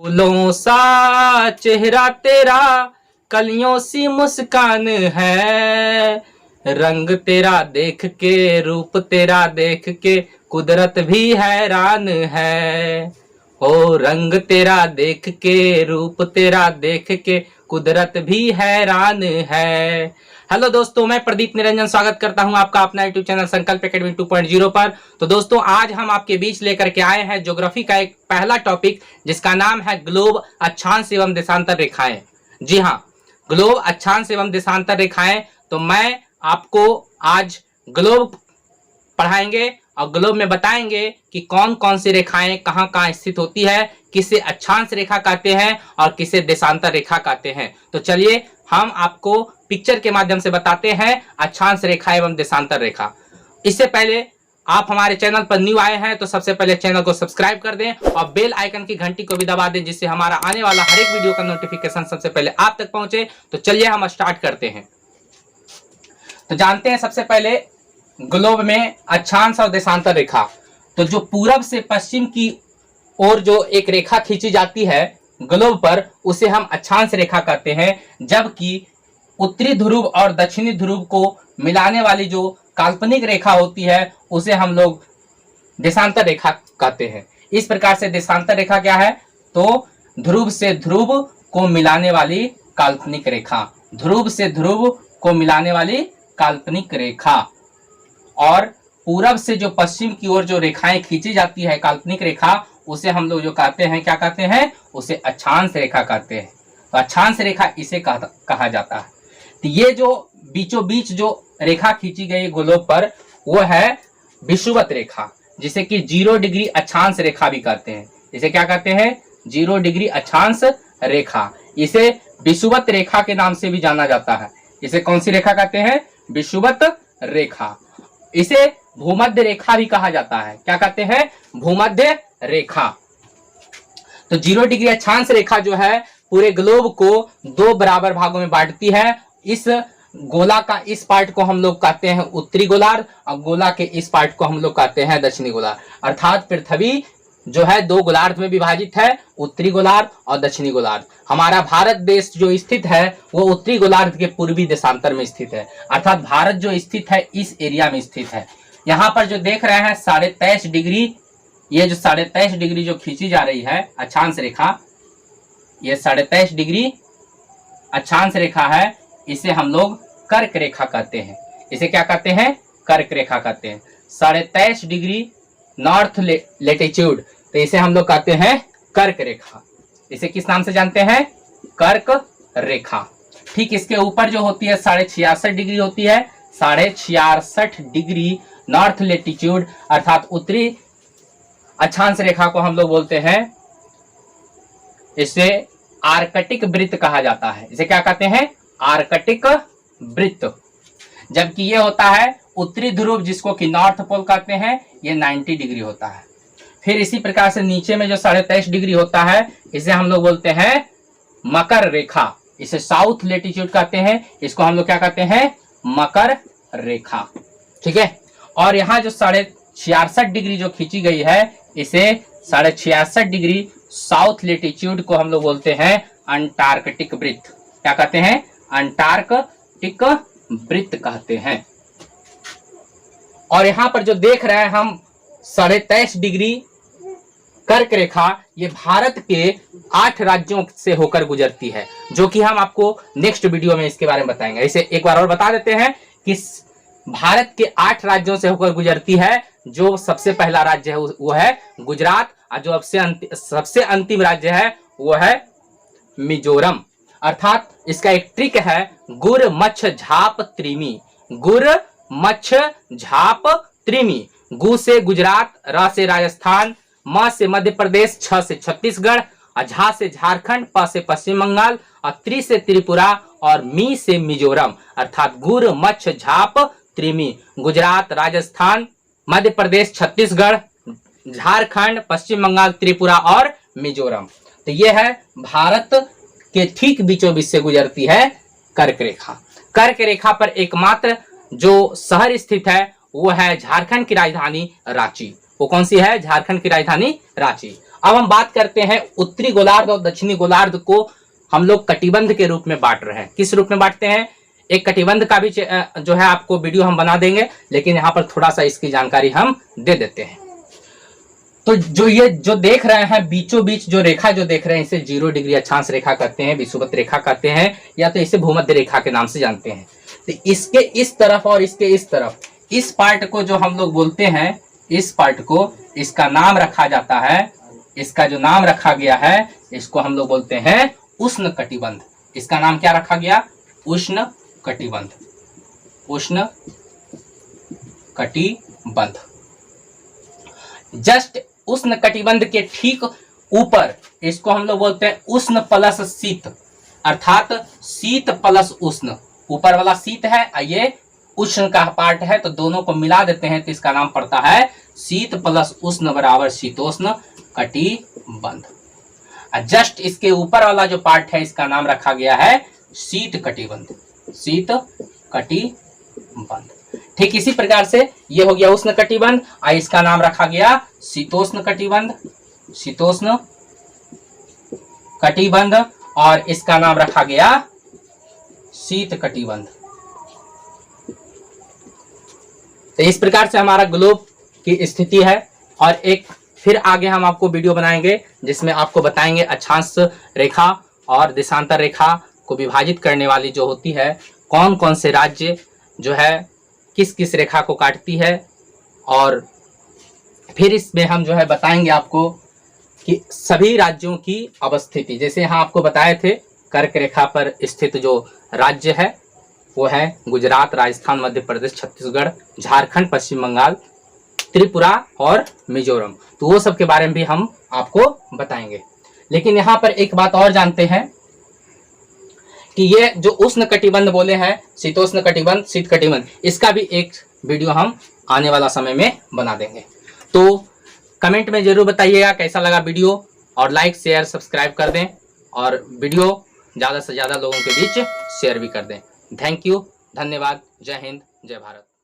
फूलों सा चेहरा तेरा, कलियों सी मुस्कान है। रंग तेरा देख के, रूप तेरा देख के, कुदरत भी हैरान है। ओ रंग तेरा देख के, रूप तेरा देख के, कुदरत भी हैरान है। हेलो दोस्तों, मैं प्रदीप निरंजन स्वागत करता हूं आपका अपना यूट्यूब चैनल संकल्प एकेडमी 2.0 पर। तो दोस्तों, आज हम आपके बीच लेकर के आए हैं ज्योग्राफी का एक पहला टॉपिक, जिसका नाम है ग्लोब, अक्षांश एवं देशांतर रेखाएं। जी हाँ, ग्लोब, अक्षांश एवं देशांतर रेखाएं। तो मैं आपको आज ग्लोब पढ़ाएंगे और ग्लोब में बताएंगे कि कौन कौन सी रेखाएं कहां कहां स्थित होती है, किसे अक्षांश रेखा कहते हैं और किसे देशांतर रेखा कहते हैं। तो चलिए हम आपको पिक्चर के माध्यम से बताते हैं अक्षांश रेखा एवं देशांतर रेखा। इससे पहले आप हमारे चैनल पर न्यू आए हैं तो सबसे पहले चैनल को सब्सक्राइब कर दें और बेल आइकन की घंटी को भी दबा दें, जिससे हमारा आने वाला हर एक वीडियो का नोटिफिकेशन सबसे पहले आप तक पहुंचे। तो चलिए हम स्टार्ट करते हैं। तो जानते हैं सबसे पहले ग्लोब में अक्षांश और देशांतर रेखा। तो जो पूरब से पश्चिम की ओर जो एक रेखा खींची जाती है ग्लोब पर, उसे हम अक्षांश रेखा कहते हैं, जबकि उत्तरी ध्रुव और दक्षिणी ध्रुव को मिलाने वाली जो काल्पनिक रेखा होती है उसे हम लोग देशांतर रेखा कहते हैं। इस प्रकार से देशांतर रेखा क्या है? तो ध्रुव से ध्रुव को मिलाने वाली काल्पनिक रेखा, ध्रुव से ध्रुव को मिलाने वाली काल्पनिक रेखा। और पूरब से जो पश्चिम की ओर जो रेखाएं खींची जाती है काल्पनिक रेखा, उसे हम लोग जो कहते हैं, क्या कहते हैं? उसे अक्षांश रेखा कहते हैं। तो अक्षांश रेखा इसे कहा जाता है। तो ये जो बीचों बीच जो रेखा खींची गई ग्लोब पर, वो है विषुवत रेखा, जिसे कि 0 डिग्री अक्षांश रेखा भी कहते हैं। इसे क्या कहते हैं? 0 डिग्री अक्षांश रेखा। इसे विषुवत रेखा के नाम से भी जाना जाता है। इसे कौन सी रेखा कहते हैं? विषुवत रेखा। इसे भूमध्य रेखा भी कहा जाता है। क्या कहते हैं? भूमध्य रेखा। तो 0 डिग्री अक्षांश रेखा जो है पूरे ग्लोब को 2 बराबर भागों में बांटती है। इस गोला का इस पार्ट को हम लोग कहते हैं उत्तरी गोलार्ध और गोला के इस पार्ट को हम लोग कहते हैं दक्षिणी गोलार्ध। अर्थात पृथ्वी जो है 2 गोलार्ध में विभाजित है, उत्तरी गोलार्ध और दक्षिणी गोलार्ध। हमारा भारत देश जो स्थित है वो उत्तरी गोलार्ध के पूर्वी देशांतर में स्थित है। अर्थात भारत जो स्थित है इस एरिया में स्थित है। यहाँ पर जो देख रहे हैं 23.5 डिग्री, ये जो 23.5 डिग्री जो खींची जा रही है अक्षांश रेखा, ये 23.5 डिग्री अक्षांश रेखा है। इसे हम लोग कर्क रेखा कहते हैं। इसे क्या कहते हैं? कर्क रेखा कहते हैं। 23.5 डिग्री नॉर्थ लेटिट्यूड, तो इसे हम लोग कहते हैं कर्क रेखा। इसे किस नाम से जानते हैं? कर्क रेखा। ठीक इसके ऊपर जो होती है 66.5 डिग्री होती है। 66.5 डिग्री नॉर्थ लेटिट्यूड अर्थात उत्तरी अक्षांश रेखा को हम लोग बोलते हैं, इसे आर्कटिक वृत्त कहा जाता है। इसे क्या कहते हैं? आर्कटिक वृत्त। जबकि ये होता है उत्तरी ध्रुव, जिसको कि नॉर्थ पोल कहते हैं, ये 90 डिग्री होता है। फिर इसी प्रकार से नीचे में जो 23.5 डिग्री होता है, इसे हम लोग बोलते हैं मकर रेखा। इसे साउथ लेटिट्यूड कहते हैं। इसको हम लोग क्या कहते हैं? मकर रेखा। ठीक है। और यहाँ जो 66.5 डिग्री जो खींची गई है, इसे 66.5 डिग्री साउथ लेटिट्यूड को हम लोग बोलते हैं अंटार्कटिक वृत्त। क्या कहते हैं? अंटार्कटिक वृत्त कहते हैं। और यहाँ पर जो देख रहे हैं हम 23.5 डिग्री कर्क रेखा, ये भारत के 8 राज्यों से होकर गुजरती है, जो कि हम आपको नेक्स्ट वीडियो में इसके बारे में बताएंगे। इसे एक बार और बता देते हैं कि भारत के 8 राज्यों से होकर गुजरती है। जो सबसे पहला राज्य है वो है गुजरात, और जो सबसे अंतिम राज्य है वो है मिजोरम। अर्थात इसका एक ट्रिक है गुर मच्छ झाप त्रिमी। गुर मच्छ झाप त्रिमी। गु से गुजरात, र से राजस्थान, म से मध्य प्रदेश, छ से छत्तीसगढ़, झा से झारखंड, प से पश्चिम बंगाल और त्रि से त्रिपुरा और मी से मिजोरम। अर्थात गुर मच्छ झाप त्रिमी। गुजरात, राजस्थान, मध्य प्रदेश, छत्तीसगढ़, झारखंड, पश्चिम बंगाल, त्रिपुरा और मिजोरम। तो यह है भारत के ठीक बीचों बीच से गुजरती है कर्क रेखा। कर्क रेखा पर एकमात्र जो शहर स्थित है वो है झारखंड की राजधानी रांची। वो कौन सी है? झारखंड की राजधानी रांची। अब हम बात करते हैं उत्तरी गोलार्ध और दक्षिणी गोलार्ध को हम लोग कटिबंध के रूप में बांट रहे हैं। किस रूप में बांटते हैं? एक कटिबंध का भी जो है आपको वीडियो हम बना देंगे, लेकिन यहाँ पर थोड़ा सा इसकी जानकारी हम दे देते हैं। तो जो ये जो देख रहे हैं बीचों बीच जो रेखा जो देख रहे हैं, इसे 0 डिग्री अक्षांश रेखा कहते हैं, विषुवत रेखा कहते हैं, या तो इसे भूमध्य रेखा के नाम से जानते हैं। तो इसके इस तरफ और इसके इस तरफ, इस पार्ट को जो हम लोग बोलते हैं, इस पार्ट को, इसका नाम रखा जाता है, इसका जो नाम रखा गया है, इसको हम लोग बोलते हैं उष्ण कटिबंध। इसका नाम क्या रखा गया? उष्ण कटिबंध। उष्ण कटिबंध। जस्ट उष्ण कटिबंध के ठीक ऊपर इसको हम लोग बोलते हैं उष्ण प्लस शीत, अर्थात शीत प्लस उष्ण। ऊपर वाला शीत है, ये उष्ण का पार्ट है, तो दोनों को मिला देते हैं तो इसका नाम पड़ता है शीत प्लस उष्ण बराबर शीतोष्ण कटिबंध। जस्ट इसके ऊपर वाला जो पार्ट है, इसका नाम रखा गया है शीत कटिबंध। शीत कटिबंध। ठीक इसी प्रकार से ये हो गया उष्ण कटिबंध, और इसका नाम रखा गया शीतोष्ण कटिबंध। शीतोष्ण कटिबंध, और इसका नाम रखा गया शीत कटिबंध। तो इस प्रकार से हमारा ग्लोब की स्थिति है। और एक फिर आगे हम आपको वीडियो बनाएंगे जिसमें आपको बताएंगे अक्षांश रेखा और देशांतर रेखा को विभाजित करने वाली जो होती है, कौन कौन से राज्य जो है किस किस रेखा को काटती है। और फिर इसमें हम जो है बताएंगे आपको कि सभी राज्यों की अवस्थिति, जैसे यहाँ आपको बताए थे कर्क रेखा पर स्थित जो राज्य है वो है गुजरात, राजस्थान, मध्य प्रदेश, छत्तीसगढ़, झारखंड, पश्चिम बंगाल, त्रिपुरा और मिजोरम। तो वो सब के बारे में भी हम आपको बताएंगे। लेकिन यहाँ पर एक बात और जानते हैं कि ये जो उष्ण कटिबंध बोले हैं, शीतोष्ण कटिबंध, शीत कटिबंध, इसका भी एक वीडियो हम आने वाला समय में बना देंगे। तो कमेंट में जरूर बताइएगा कैसा लगा वीडियो, और लाइक शेयर सब्सक्राइब कर दें, और वीडियो ज़्यादा से ज़्यादा लोगों के बीच शेयर भी कर दें। थैंक यू, धन्यवाद, जय हिंद, जय भारत।